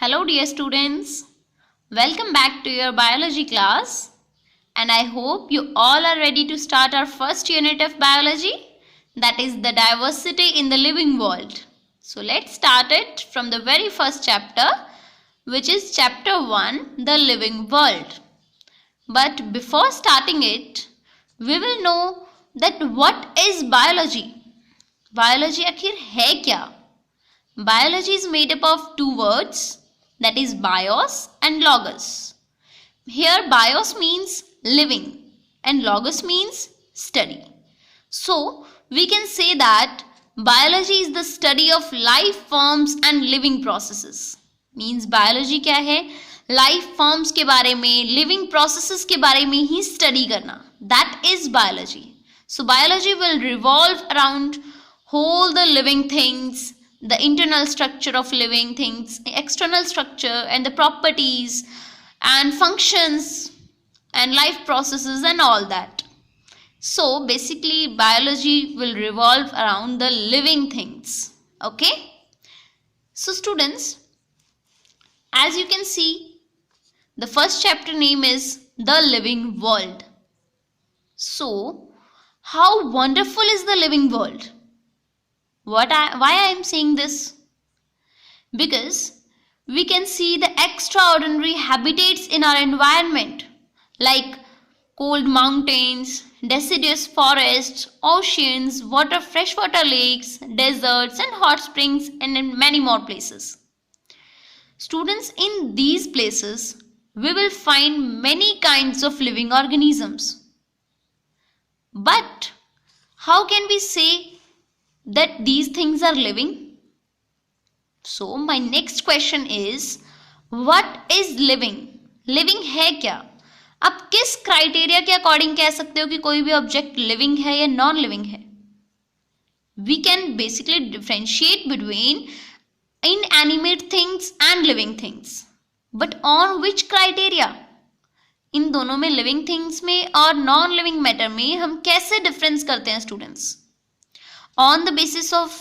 Hello dear students, welcome back to your biology class and I hope you all are ready to start our first unit of biology, that is the diversity in the living world. So let's start it from the very first chapter, which is chapter 1, the living world. But before starting it, we will know that what is biology? Biology आखिर है क्या? Biology is made up of two words, that is bios and logos. Here bios means living and logos means study. So we can say that biology is the study of life forms and living processes. Means biology क्या है? Life forms के बारे में, living processes के बारे में ही study करना. That is biology. So biology will revolve around whole the living things, the internal structure of living things, external structure and the properties and functions and life processes and all that. So basically biology will revolve around the living things. Okay? So students, as you can see, the first chapter name is The Living World. So, how wonderful is the living world? Why I am saying this? Because we can see the extraordinary habitats in our environment like cold mountains, deciduous forests, oceans, freshwater lakes, deserts and hot springs and in many more places. Students, in these places we will find many kinds of living organisms. But how can we say that these things are living? So my next question is, what is living? Living है क्या? आप किस criteria के according कह सकते हो कि कोई भी ऑब्जेक्ट लिविंग है या नॉन लिविंग है? We can basically differentiate between inanimate things and living things. But on which criteria? इन दोनों में लिविंग थिंग्स में और नॉन लिविंग मैटर में हम कैसे डिफरेंस करते हैं students? On the basis of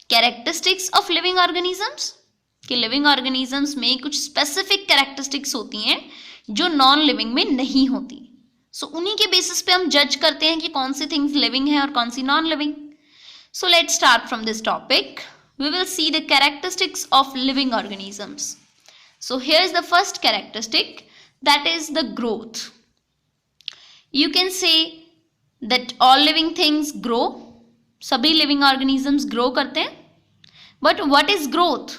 characteristics of living organisms, कि living organisms में कुछ specific characteristics होती हैं जो non living में नहीं होती. So उन्हीं के basis पे हम judge करते हैं कि कौन सी things living हैं और कौन सी non living. So let's start from this topic. We will see the characteristics of living organisms. So here's the first characteristic, that is the growth. You can say that all living things grow. सभी living organisms grow करते हैं. But what is growth?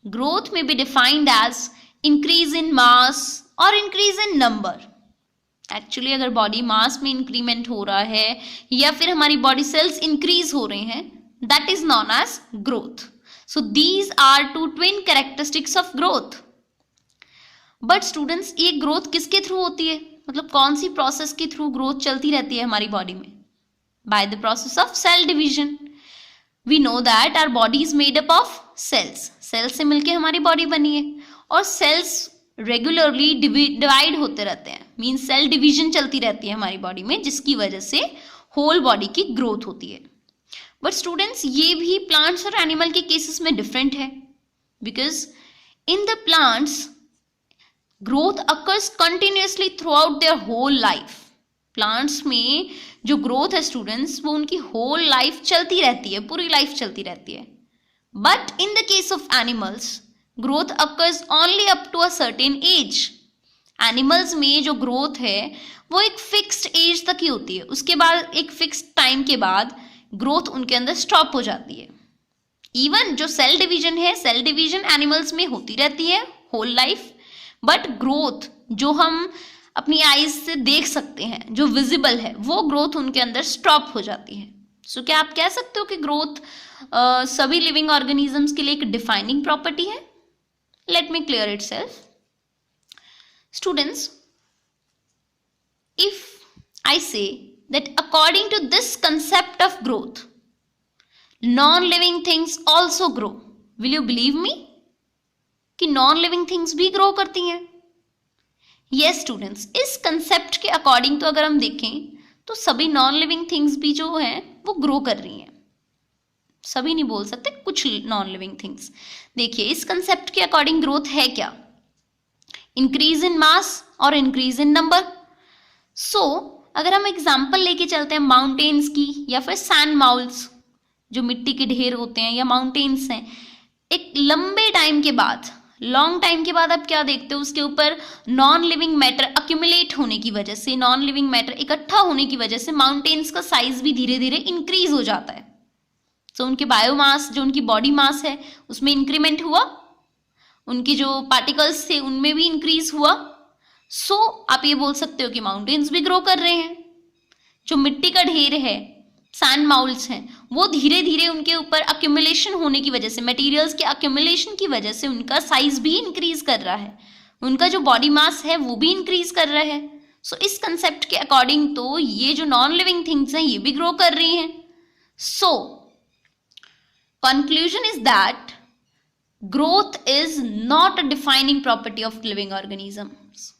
Growth में be defined as increase in mass और increase in number. Actually अगर body mass में increment हो रहा है या फिर हमारी बॉडी सेल्स इंक्रीज हो रहे हैं, that is known as growth. So these are two twin characteristics of growth. But students, ये ग्रोथ किसके थ्रू होती है? मतलब कौन सी प्रोसेस के थ्रू ग्रोथ चलती रहती है हमारी बॉडी में? By the process of cell division. We know that our body is made up of cells. Cells से मिलके हमारी बॉडी बनी है और cells regularly divide होते रहते हैं. Means cell division चलती रहती है हमारी बॉडी में, जिसकी वजह से whole body की growth होती है. But students, ये भी plants और animal के cases में different है. Because in the plants, growth occurs continuously throughout their whole life. Plants में जो ग्रोथ है स्टूडेंट्स, वो उनकी होल लाइफ चलती रहती है, पूरी लाइफ चलती रहती है. But in the case of animals, growth occurs only up to a certain age. Animals में जो ग्रोथ है वो एक फिक्स्ड एज तक ही होती है. उसके बाद एक फिक्स्ड टाइम के बाद ग्रोथ उनके अंदर स्टॉप हो जाती है. इवन जो सेल डिवीजन है, सेल डिवीजन एनिमल्स में होती रहती है होल लाइफ. बट ग्रोथ जो हम अपनी आईज से देख सकते हैं, जो विजिबल है, वो ग्रोथ उनके अंदर स्टॉप हो जाती है. सो क्या आप कह सकते हो कि ग्रोथ सभी लिविंग ऑर्गेनिजम्स के लिए एक डिफाइनिंग प्रॉपर्टी है? Let me clear itself. Students, if I say that according to this concept of growth, non living things also grow, will you believe me कि नॉन लिविंग थिंग्स भी grow करती हैं? Yes students, इस concept के according तो अगर हम देखें तो सभी नॉन लिविंग थिंग्स भी जो हैं वो ग्रो कर रही हैं. सभी नहीं बोल सकते, कुछ नॉन लिविंग थिंग्स। देखिए इस कंसेप्ट के अकॉर्डिंग ग्रोथ है क्या? इंक्रीज इन मास और इंक्रीज इन नंबर। सो अगर हम एग्जाम्पल लेके चलते हैं माउंटेन्स की या फिर सैंड माउल्स, जो मिट्टी के ढेर होते हैं या माउंटेन्स हैं, एक लंबे टाइम के बाद, लॉन्ग टाइम के बाद आप क्या देखते हो, उसके ऊपर नॉन लिविंग मैटर अक्यूमुलेट होने की वजह से, नॉन लिविंग मैटर इकट्ठा होने की वजह से माउंटेन्स का साइज भी धीरे धीरे इंक्रीज हो जाता है। तो उनके बायोमास, जो उनकी बॉडी मास है, उसमें इंक्रीमेंट हुआ, उनके जो पार्टिकल्स थे उनमें भी इंक्रीज हुआ। सो आप ये बोल सकते हो कि माउंटेन्स भी ग्रो कर रहे हैं। जो मिट्टी का ढेर है, सैंड माउल्स हैं, वो धीरे धीरे उनके ऊपर अक्यूमुलेशन होने की वजह से, मटेरियल्स के अक्यूमुलेशन की वजह से उनका साइज भी इंक्रीज कर रहा है, उनका जो बॉडी मास है वो भी इंक्रीज कर रहा है। सो इस कंसेप्ट के अकॉर्डिंग तो ये जो नॉन लिविंग थिंग्स हैं ये भी ग्रो कर रही हैं। So conclusion is that growth is not a defining property of living organisms.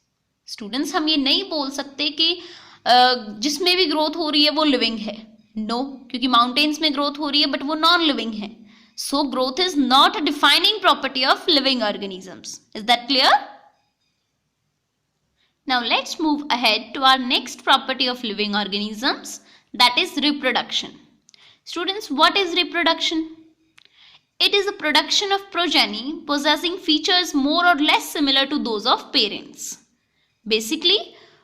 Students हम ये नहीं बोल सकते कि जिसमें भी ग्रोथ हो रही है वो लिविंग है, नो, क्योंकि माउंटेन्स में ग्रोथ हो रही है बट वो नॉन लिविंग है। So growth is not a defining property of living organisms. Is that clear? Now let's move ahead to our next property of living organisms, that is reproduction. Students, what is reproduction? It is a production of progeny possessing features more or less similar to those of parents. Basically,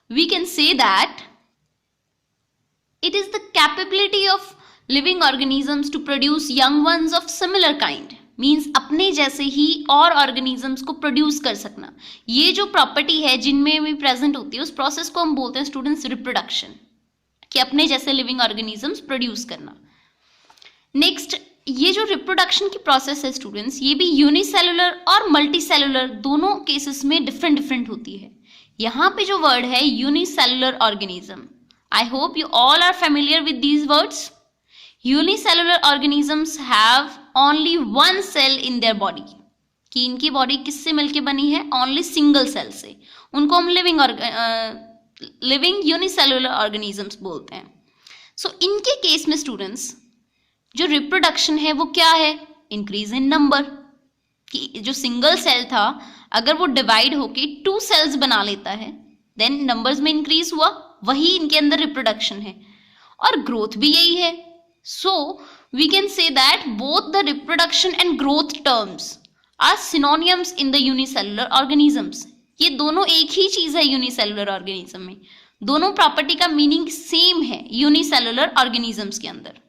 we can say that it is the capability of living organisms to produce young ones of similar kind. Means अपने जैसे ही और organisms को produce कर सकना। ये जो property है जिनमें भी present होती है उस process को हम बोलते हैं students reproduction, कि अपने जैसे living organisms produce करना। Next, ये जो रिप्रोडक्शन की प्रोसेस है स्टूडेंट्स, ये भी यूनिसेलुलर और मल्टीसेलुलर दोनों केसेस में डिफरेंट होती है। यहाँ पे जो वर्ड है unicellular organism, I hope you all are familiar with these words. Unicellular organisms have only one cell in their body, कि इनकी बॉडी किससे मिलके बनी है? ओनली सिंगल सेल से। उनको हम लिविंग यूनिसेलुलर ऑर्गेनिजम्स बोलते हैं। सो इनके केस में स्टूडेंट्स जो रिप्रोडक्शन है वो क्या है? इंक्रीज इन नंबर, कि जो सिंगल सेल था अगर वो डिवाइड होके 2 सेल्स बना लेता है देन नंबर्स में इंक्रीज हुआ, वही इनके अंदर रिप्रोडक्शन है। और ग्रोथ भी यही है। So we can say that both the reproduction and growth terms are synonyms in the unicellular organisms. ये दोनों एक ही चीज है यूनिसेलुलर ऑर्गेनिज्म में, दोनों प्रॉपर्टी का मीनिंग सेम है यूनिसेलुलर ऑर्गेनिजम्स के अंदर।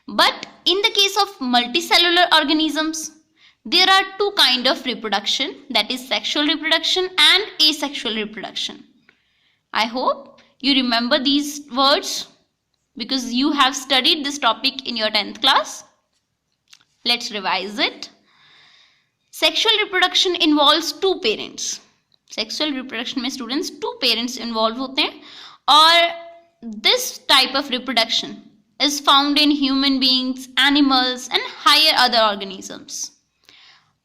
But in the case of multicellular organisms, there are 2 kinds of reproduction, that is sexual reproduction and asexual reproduction. I hope you remember these words because you have studied this topic in your 10th class. Let's revise it. Sexual reproduction involves 2 parents. Sexual reproduction में students 2 parents involved होते हैं, और this type of reproduction is found in human beings, animals and higher other organisms.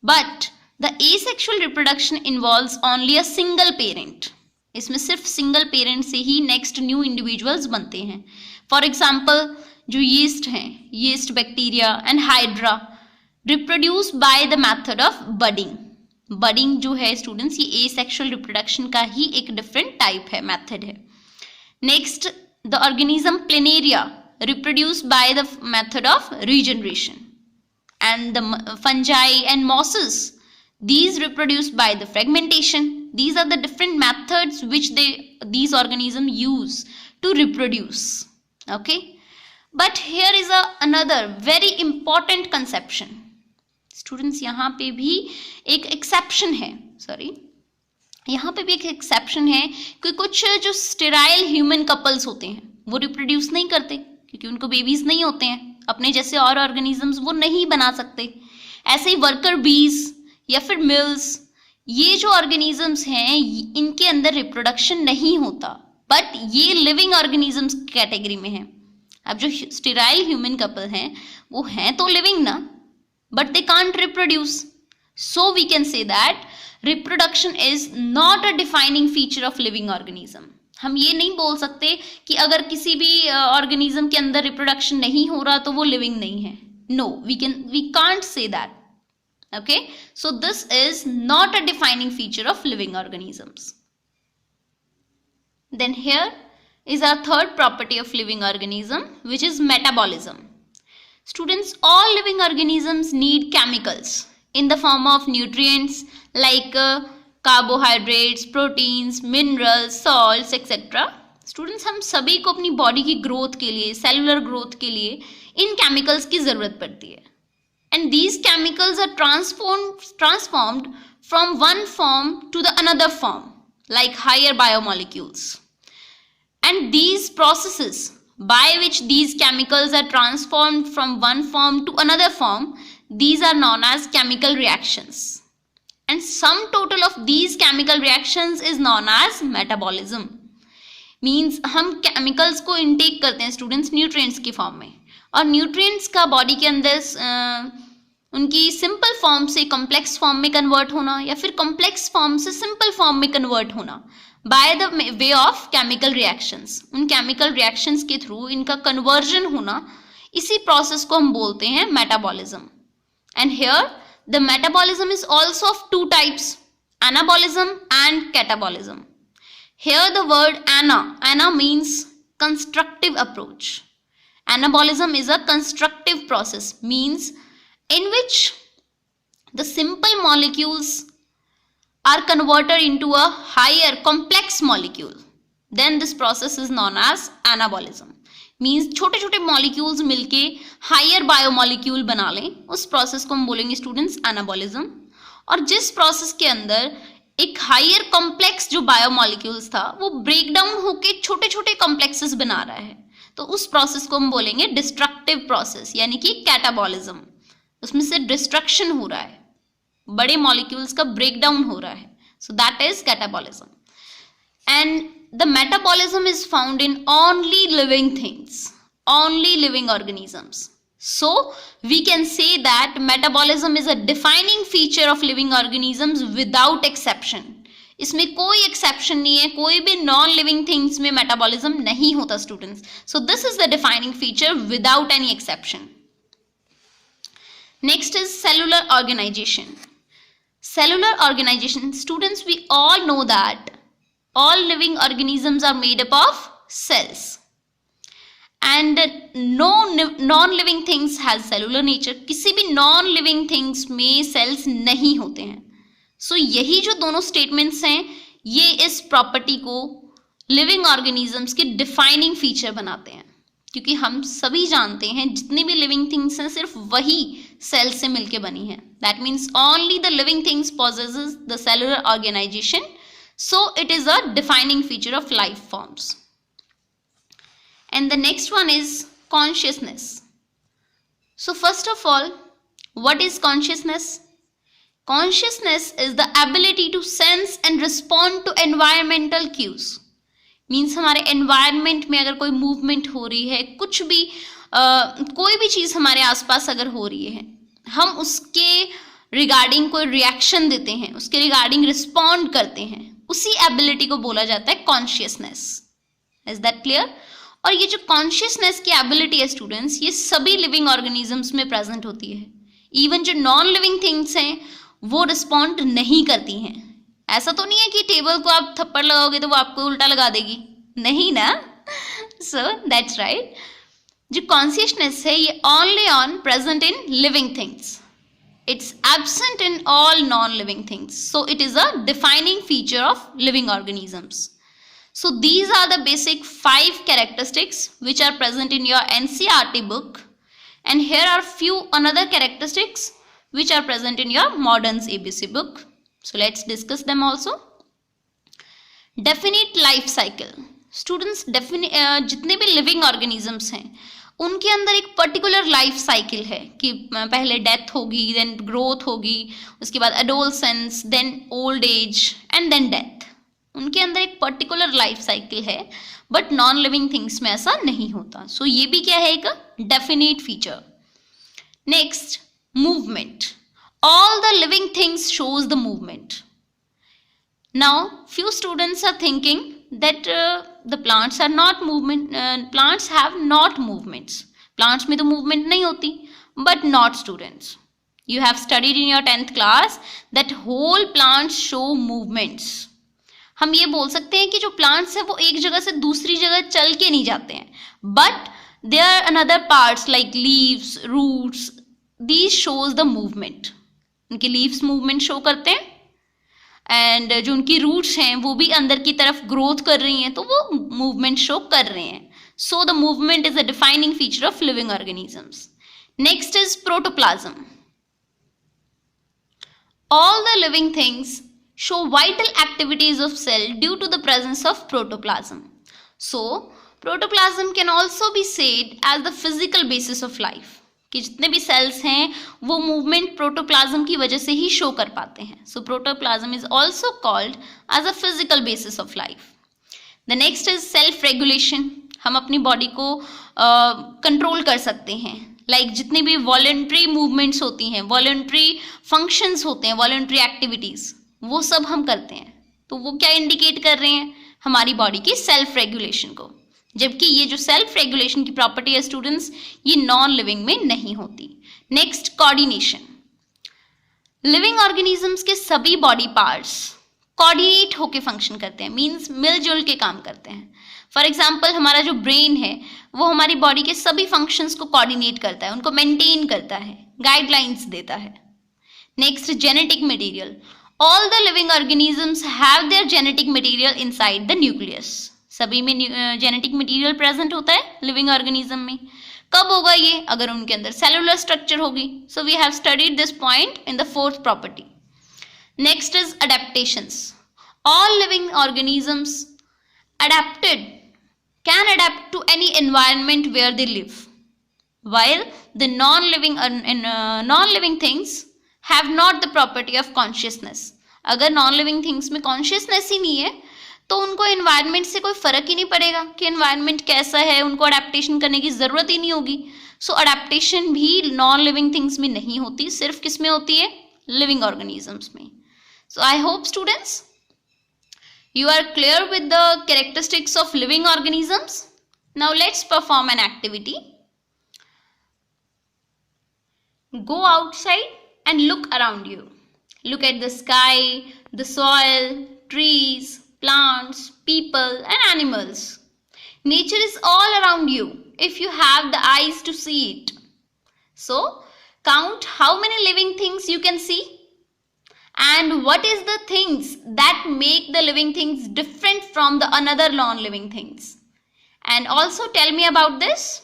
But the asexual reproduction involves only a single parent. इसमें सिर्फ single parent से ही next new individuals बनते हैं। For example जो yeast हैं, yeast bacteria and hydra reproduce by the method of budding. Budding जो है students ये एसेक्सुअल रिप्रोडक्शन का ही एक डिफरेंट टाइप है, मेथड है। Next the organism planaria reproduced by the method of regeneration, and the fungi and mosses, these reproduced by the fragmentation. These are the different methods which these organisms use to reproduce. Okay, but here is another very important conception students, यहाँ पे भी एक exception है, यहाँ पे भी एक exception है कि कुछ जो sterile human couples होते हैं वो reproduce नहीं करते क्योंकि उनको बेबीज नहीं होते हैं, अपने जैसे और ऑर्गेनिजम्स वो नहीं बना सकते। ऐसे ही वर्कर बीज या फिर मिल्स, ये जो ऑर्गेनिजम्स हैं इनके अंदर रिप्रोडक्शन नहीं होता, बट ये लिविंग ऑर्गेनिजम्स कैटेगरी में है। अब जो स्टेराइल ह्यूमन कपल हैं वो हैं तो लिविंग ना, but they can't reproduce. So we can say that reproduction is not a defining feature of living organism. हम ये नहीं बोल सकते कि अगर किसी भी ऑर्गेनिज्म के अंदर रिप्रोडक्शन नहीं हो रहा तो वो लिविंग नहीं है। No, we can't say that. Okay, so this is not a defining feature of living organisms. Then here is our third property of living organism, which is metabolism. Students, all living organisms need chemicals in the form of nutrients like carbohydrates, proteins, minerals, salts, etc. Students, हम सभी को अपनी body की growth के लिए, cellular growth के लिए इन chemicals की जरूरत पड़ती है. And these chemicals are transformed from one form to the another form like higher biomolecules. And these processes by which these chemicals are transformed from one form to another form, these are known as chemical reactions. And sum total of these chemical reactions is known as metabolism. Means हम chemicals को intake करते हैं students nutrients की form में, और nutrients का body के अंदर उनकी simple form से complex form में convert होना या फिर complex form से simple form में convert होना by the way of chemical reactions. उन chemical reactions के through इनका conversion होना, इसी process को हम बोलते हैं metabolism. And here the metabolism is also of two types, anabolism and catabolism. Here the word ana means constructive approach. Anabolism is a constructive process, means in which the simple molecules are converted into a higher complex molecule. Then this process is known as anabolism. Means छोटे छोटे molecules मिलके higher biomolecule बना लें, उस process को हम बोलेंगे students anabolism. और जिस process के अंदर एक higher complex जो biomolecules था वो break down होके छोटे छोटे complexes बना रहा है, तो उस process को हम बोलेंगे destructive process, यानी कि catabolism. उसमें से destruction हो रहा है, बड़े मॉलिक्यूल्स का ब्रेकडाउन हो रहा है. So that is catabolism. And the metabolism is found in only living things, only living organisms. So we can say that metabolism is a defining feature of living organisms without exception. इसमें कोई exception नहीं है, कोई भी non living things में metabolism नहीं होता students. So this is the defining feature without any exception. Next is cellular organization. Cellular organization, students, we all know that all living organisms are made up of cells, and no non-living things has cellular nature. किसी भी non-living things में cells नहीं होते हैं. So यही जो दोनों statements हैं, ये इस property को living organisms के defining feature बनाते हैं, क्योंकि हम सभी जानते हैं जितनी भी लिविंग थिंग्स हैं सिर्फ वही सेल से मिलके बनी है. That means only the living things possesses the cellular organization, so it is a defining feature of life forms. And the next one is consciousness. So first of all, what is consciousness? Consciousness is the ability to sense and respond to environmental cues. Means हमारे environment में अगर कोई movement हो रही है, कुछ भी कोई भी चीज़ हमारे आसपास अगर हो रही है, हम उसके रिगार्डिंग कोई रिएक्शन देते हैं, उसके रिगार्डिंग रिस्पॉन्ड करते हैं, उसी एबिलिटी को बोला जाता है कॉन्शियसनेस. Is that clear? और ये जो कॉन्शियसनेस की एबिलिटी है स्टूडेंट्स, ये सभी लिविंग ऑर्गेनिजम्स में प्रेजेंट होती है. इवन जो नॉन लिविंग थिंग्स हैं वो रिस्पॉन्ड नहीं करती हैं. ऐसा तो नहीं है कि टेबल को आप थप्पड़ लगाओगे तो वो आपको उल्टा लगा देगी, नहीं ना. So that's right. जो कॉन्शियसनेस है ये only on present in living things, it's absent in all non living things. So it is a defining feature of living organisms. So these are the basic 5 characteristics which are present in your NCERT book, and here are few another characteristics which are present in your Modern's ABC book. So let's discuss them also. Definite life cycle. Students, जितने भी living organisms हैं उनके अंदर एक particular life cycle है कि पहले death होगी, देन ग्रोथ होगी, उसके बाद adolescence, then old age and then death. उनके अंदर एक पर्टिकुलर लाइफ साइकिल है, बट नॉन लिविंग थिंग्स में ऐसा नहीं होता. सो ये भी क्या है, एक definite feature. Next, movement. All the living things shows the movement. Now few students are thinking that the plants are not movement, plants have not movements. Plants में तो मूवमेंट नहीं होती, but not students. You have studied in your 10th class that whole plants show movements. हम ये बोल सकते हैं कि जो plants है वो एक जगह से दूसरी जगह चल के नहीं जाते हैं, but there are another parts like leaves, roots, these shows the movement. उनके leaves movement show करते हैं, एंड जो उनकी रूट्स हैं वो भी अंदर की तरफ ग्रोथ कर रही हैं, तो वो मूवमेंट शो कर रहे हैं. So the movement is a defining feature of living organisms. Next is protoplasm. All the living things show vital activities of cell due to the presence of protoplasm. So, protoplasm can also be said as the physical basis of life. कि जितने भी sales हैं वो movement protoplasm की वजह से ही show कर पाते हैं. So protoplasm is also called as a physical basis of life. The next is self regulation. हम अपनी बॉडी को कंट्रोल कर सकते हैं. लाइक जितनी भी वॉलंटरी मूवमेंट्स होती हैं, वॉलंटरी फंक्शंस होते हैं, वॉलंटरी एक्टिविटीज, वो सब हम करते हैं. तो वो क्या इंडिकेट कर रहे हैं? हमारी बॉडी की सेल्फ रेगुलेशन को. जबकि ये जो सेल्फ रेगुलेशन की प्रॉपर्टी है स्टूडेंट्स, ये नॉन लिविंग में नहीं होती. Next, coordination. लिविंग ऑर्गेनिजम्स के सभी बॉडी पार्ट्स कोऑर्डिनेट होके फंक्शन करते हैं, मींस मिलजुल के काम करते हैं. फॉर एग्जाम्पल, हमारा जो ब्रेन है वो हमारी बॉडी के सभी फंक्शंस को कोऑर्डिनेट करता है, उनको मेंटेन करता है, गाइडलाइंस देता है. Next, genetic material. All the living organisms have their genetic material inside the nucleus. सभी में जेनेटिक मटेरियल प्रेजेंट होता है लिविंग ऑर्गेनिज्म में. कब होगा ये? अगर उनके अंदर सेलुलर स्ट्रक्चर होगी. So we have studied this point in the fourth property. Next is adaptations. All living organisms adapted can adapt to any environment where they live, while the non-living things have not the property of consciousness. अगर non-living things में consciousness ही नहीं है तो उनको environment से कोई फर्क ही नहीं पड़ेगा कि environment कैसा है, उनको adaptation करने की ज़रूरत ही नहीं होगी. So adaptation भी non-living things में नहीं होती, सिर्फ किस में होती है? living organisms में. So I hope students you are clear with the characteristics of living organisms. Now let's perform an activity. Go outside and look around you. Look at the sky, the soil, trees, plants, people and animals. Nature is all around you if you have the eyes to see it. So, count how many living things you can see. And what is the things that make the living things different from the another non-living things? And also tell me about this.